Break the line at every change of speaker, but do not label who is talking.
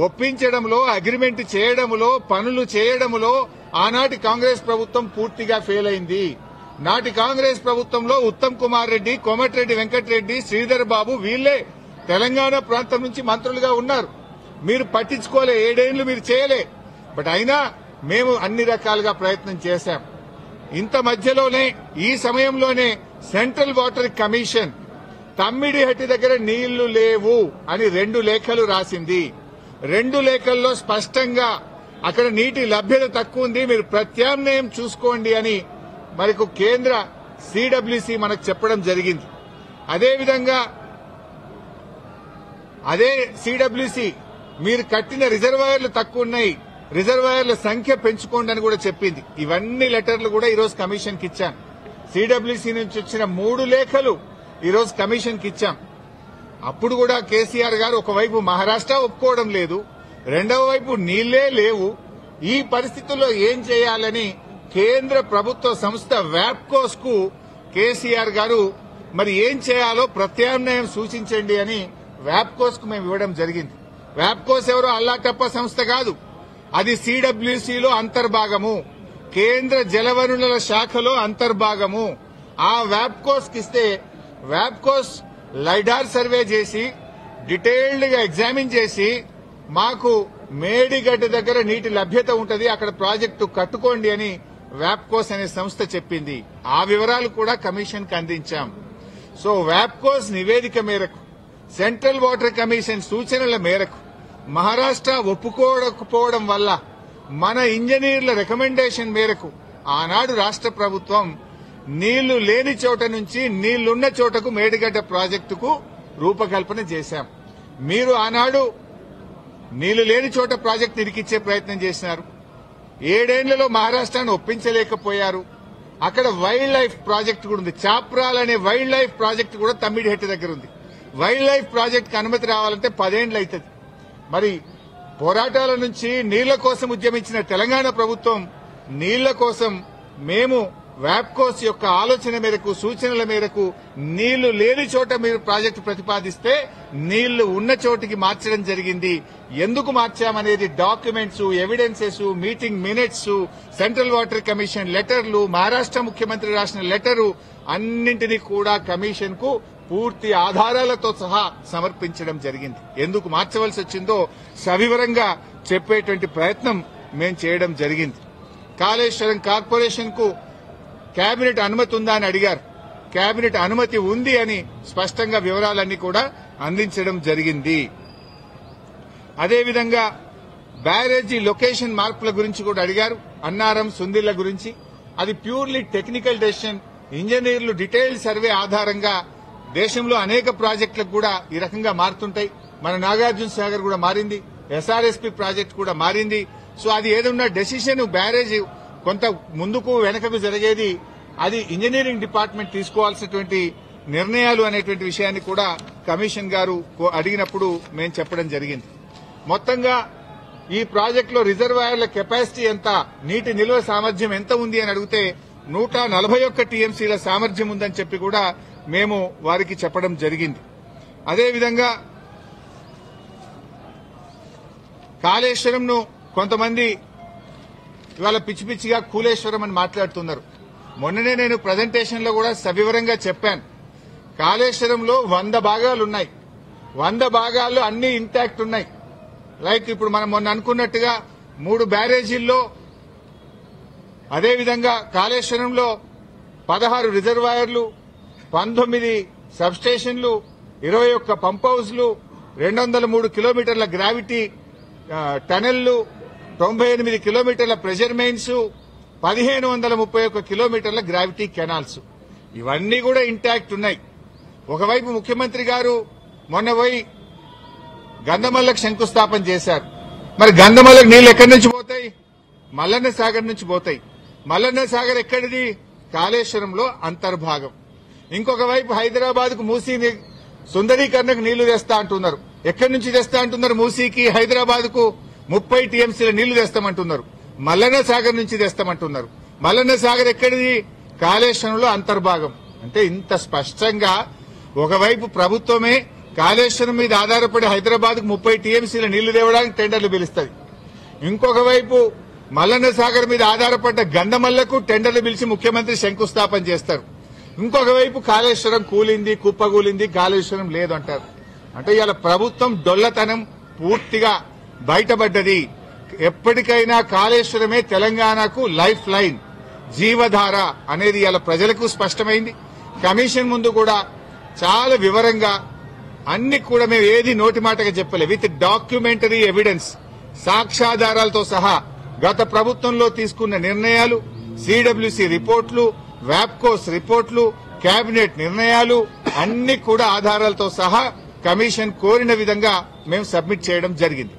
ఒప్పించడంలో agreement చేయడంలో పనులు చేయడంలో ఆనాటి కాంగ్రెస్ ప్రభుత్వం పూర్తిగా ఫెయిల్ అయింది. నాటి కాంగ్రెస్ ప్రభుత్వంలో ఉత్తమ్ కుమార్ రెడ్డి, కోమటిరెడ్డి వెంకటరెడ్డి, శ్రీధర్ బాబు వీళ్లే తెలంగాణ ప్రాంతం నుంచి మంత్రులుగా ఉన్నారు. మీరు పట్టించుకోలే, 7 ఏళ్లు మీరు చేయలే. బట్ అయినా మేము అన్ని రకాలుగా ప్రయత్నం చేశాం. ఇంత మధ్యలోనే ఈ సమయంలోనే సెంట్రల్ వాటర్ కమిషన్ తమ్మిడిహట్టి దగ్గర నీళ్లు లేవు అని 2 లేఖలు రాసింది. 2 లేఖల్లో స్పష్టంగా అక్కడ నీటి లభ్యత తక్కువ ఉంది, మీరు ప్రత్యామ్నాయం చూసుకోండి అని మనకు కేంద్ర సిడబ్ల్యూసి మనకు చెప్పడం జరిగింది. అదేవిధంగా అదే సిడబ్ల్యూసి మీరు కట్టిన రిజర్వాయర్లు తక్కువ ఉన్నాయి, రిజర్వాయర్ల సంఖ్య పెంచుకోండి అని కూడా చెప్పింది. ఇవన్నీ లెటర్లు కూడా ఈరోజు కమిషన్ కి ఇచ్చాం. సిడబ్ల్యూసి నుంచి వచ్చిన 3 లేఖలు ఈరోజు కమిషన్ కి ఇచ్చాం. అప్పుడు కూడా కేసీఆర్ గారు ఒకవైపు మహారాష్ట్ర ఒప్పుకోవడం లేదు, రెండవ వైపు నీళ్లే లేవు. ఈ పరిస్థితుల్లో ఏం చేయాలని కేంద్ర ప్రభుత్వ సంస్థ వ్యాప్కోస్ కు కేసీఆర్ గారు మరి ఏం చేయాలో ప్రత్యామ్నాయం సూచించండి అని వ్యాప్కోస్ కు మేము ఇవ్వడం జరిగింది. వ్యాప్కోస్ ఎవరో అల్లాటప్ప సంస్థ కాదు, అది సిడబ్ల్యూసీలో అంతర్భాగము, కేంద్ర జలవనరుల శాఖలో అంతర్భాగము. ఆ వ్యాప్కోస్ కి ఇస్తే వ్యాప్కోస్ లైడార్ సర్వే చేసి డీటెయిల్డ్ గా ఎగ్జామిన్ చేసి మాకు మేడిగడ్డ దగ్గర నీటి లభ్యత ఉంటది, అక్కడ ప్రాజెక్టు కట్టుకోండి అని వ్యాప్కోస్ అనే సంస్థ చెప్పింది. ఆ వివరాలు కూడా కమిషన్ కి అందించాం. సో వ్యాప్కోస్ నివేదిక మేరకు, సెంట్రల్ వాటర్ కమిషన్ సూచనల మేరకు మహారాష్ట్ర ఒప్పుకోకపోవడం వల్ల మన ఇంజనీర్ల రికమెండేషన్ మేరకు ఆనాడు రాష్ట్ర ప్రభుత్వం నీళ్లు లేని చోట నుంచి నీళ్లున్న చోటకు మేడిగడ్డ ప్రాజెక్టుకు రూపకల్పన చేశాం. మీరు ఆనాడు నీళ్లు లేని చోట ప్రాజెక్టు ఇరికిచ్చే ప్రయత్నం చేసినారు. 7 ఏళ్లలో మహారాష్ట్రాన్ని ఒప్పించలేకపోయారు. అక్కడ వైల్డ్ లైఫ్ ప్రాజెక్టు కూడా ఉంది, చాప్రాల్ అనే వైల్డ్ లైఫ్ ప్రాజెక్టు కూడా తమ్మిడిహట్టి దగ్గర ఉంది. వైల్డ్ లైఫ్ ప్రాజెక్టుకు అనుమతి రావాలంటే 10 ఏళ్లు అవుతుంది. మరి పోరాటాల నుంచి నీళ్ల కోసం ఉద్యమించిన తెలంగాణ ప్రభుత్వం నీళ్ల కోసం మేము వ్యాప్కోస్ యొక్క ఆలోచన మేరకు, సూచనల మేరకు నీళ్లు లేని చోట మీరు ప్రాజెక్టు ప్రతిపాదిస్తే నీళ్లు ఉన్న చోటికి మార్చడం జరిగింది. ఎందుకు మార్చామనేది documents, evidences, meeting minutes, central water commission లెటర్లు, మహారాష్ట్ర ముఖ్యమంత్రి రాసిన లెటరు అన్నింటినీ కూడా కమిషన్ కు పూర్తి ఆధారాలతో సహా సమర్పించడం జరిగింది. ఎందుకు మార్చవలసి వచ్చిందో సవివరంగా చెప్పేటువంటి ప్రయత్నం మేము చేయడం జరిగింది. కాళేశ్వరం కార్పొరేషన్ కు కేబినెట్ అనుమతి ఉందా అని అడిగారు. కేబినెట్ అనుమతి ఉంది అని స్పష్టంగా వివరాలన్నీ కూడా అందించడం జరిగింది. అదేవిధంగా బ్యారేజీ లొకేషన్ మార్పుల గురించి కూడా అడిగారు. అన్నారం, సుందిళ్ల గురించి అది ప్యూర్లీ టెక్నికల్ డెసిషన్. ఇంజనీర్లు డీటెయిల్డ్ సర్వే ఆధారంగా దేశంలో అనేక ప్రాజెక్టులకు కూడా ఈ రకంగా మారుతుంటాయి. మన నాగార్జున సాగర్ కూడా మారింది, ఎస్ఆర్ఎస్పీ ప్రాజెక్టు కూడా మారింది. సో అది ఏదన్నా డెసిషన్ బ్యారేజ్ కొంత ముందుకు వెనకకు జరిగేది అది ఇంజనీరింగ్ డిపార్ట్మెంట్ తీసుకోవాల్సినటువంటి నిర్ణయాలు అనేటువంటి విషయాన్ని కూడా కమిషన్ గారు అడిగినప్పుడు మేము చెప్పడం జరిగింది. మొత్తంగా ఈ ప్రాజెక్టులో రిజర్వాయర్ల కెపాసిటీ ఎంత, నీటి నిల్వ సామర్థ్యం ఎంత ఉంది అని అడిగితే 141 టీఎంసీల సామర్థ్యం ఉందని చెప్పి కూడా మేము వారికి చెప్పడం జరిగింది. అదేవిధంగా కాళేశ్వరంను కొంతమంది ఇవాళ పిచ్చి పిచ్చిగా కూలేశ్వరం అని మాట్లాడుతున్నారు. మొన్ననే నేను ప్రజెంటేషన్ లో కూడా సవివరంగా చెప్పాను. కాళేశ్వరంలో 100 భాగాలున్నాయి. 100 భాగాల్లో అన్ని ఇంటాక్ట్ ఉన్నాయి. లైక్ ఇప్పుడు మనం మొన్న అనుకున్నట్టుగా 3 బ్యారేజీల్లో, అదేవిధంగా కాళేశ్వరంలో 16 రిజర్వాయర్లు, 19 సబ్స్టేషన్లు, 21 పంప్ హౌస్లు, 203 కిలోమీటర్ల గ్రావిటీ టనెళ్లు, 98 కిలోమీటర్ల ప్రెషర్ మెయిన్స్, 1531 కిలోమీటర్ల గ్రావిటీ కెనాల్స్, ఇవన్నీ కూడా ఇంటాక్ట్ ఉన్నాయి. ఒకవైపు ముఖ్యమంత్రి గారు మొన్న పోయి గంధమల్లకు శంకుస్థాపన చేశారు. మరి గంధమల్లకు నీళ్లు ఎక్కడి నుంచి పోతాయి? మల్లన్న సాగర్ నుంచి పోతాయి. మల్లన్న సాగర్ ఎక్కడిది? కాళేశ్వరంలో అంతర్భాగం. ఇంకొక వైపు హైదరాబాద్ కు మూసీ సుందరీకరణకు నీళ్లు తెస్తా అంటున్నారు. ఎక్కడి నుంచి తెస్తా అంటున్నారు? మూసీకి, హైదరాబాద్ కు 30 టీఎంసీల నీళ్లు తెస్తామంటున్నారు. మల్లన్న సాగర్ నుంచి తెస్తామంటున్నారు. మల్లన్న సాగర్ ఎక్కడిది? కాళేశ్వరంలో అంతర్భాగం. అంటే ఇంత స్పష్టంగా ఒకవైపు ప్రభుత్వమే కాళేశ్వరం మీద ఆధారపడి హైదరాబాద్ కు 30 టీఎంసీల నీళ్లు తేవడానికి టెండర్లు పిలుస్తుంది. ఇంకొక వైపు మల్లన్న సాగర్ మీద ఆధారపడ్డ గంధమల్లకు టెండర్లు పిలిచి ముఖ్యమంత్రి శంకుస్థాపన చేస్తారు. ఇంకొక వైపు కాళేశ్వరం కూలింది, కుప్పగూలింది, కాళేశ్వరం లేదు అంటారు. అంటే ఇవాళ ప్రభుత్వం డొల్లతనం పూర్తిగా బయటపడ్డది. ఎప్పటికైనా కాళేశ్వరమే తెలంగాణకు లైఫ్ లైన్, జీవధార అనేది ఇవాళ ప్రజలకు స్పష్టమైంది. కమిషన్ ముందు కూడా చాలా వివరంగా అన్ని కూడా మేము ఏది నోటి మాటగా చెప్పలే, విత్ డాక్యుమెంటరీ ఎవిడెన్స్, సాక్ష్యాధారాలతో సహా గత ప్రభుత్వంలో తీసుకున్న నిర్ణయాలు, సిడబ్ల్యూసీ రిపోర్ట్లు, వ్యాప్కోస్ రిపోర్ట్లు, కేబినెట్ నిర్ణయాలు అన్ని కూడా ఆధారాలతో సహా కమిషన్ కోరిన విధంగా మేము సబ్మిట్ చేయడం జరిగింది.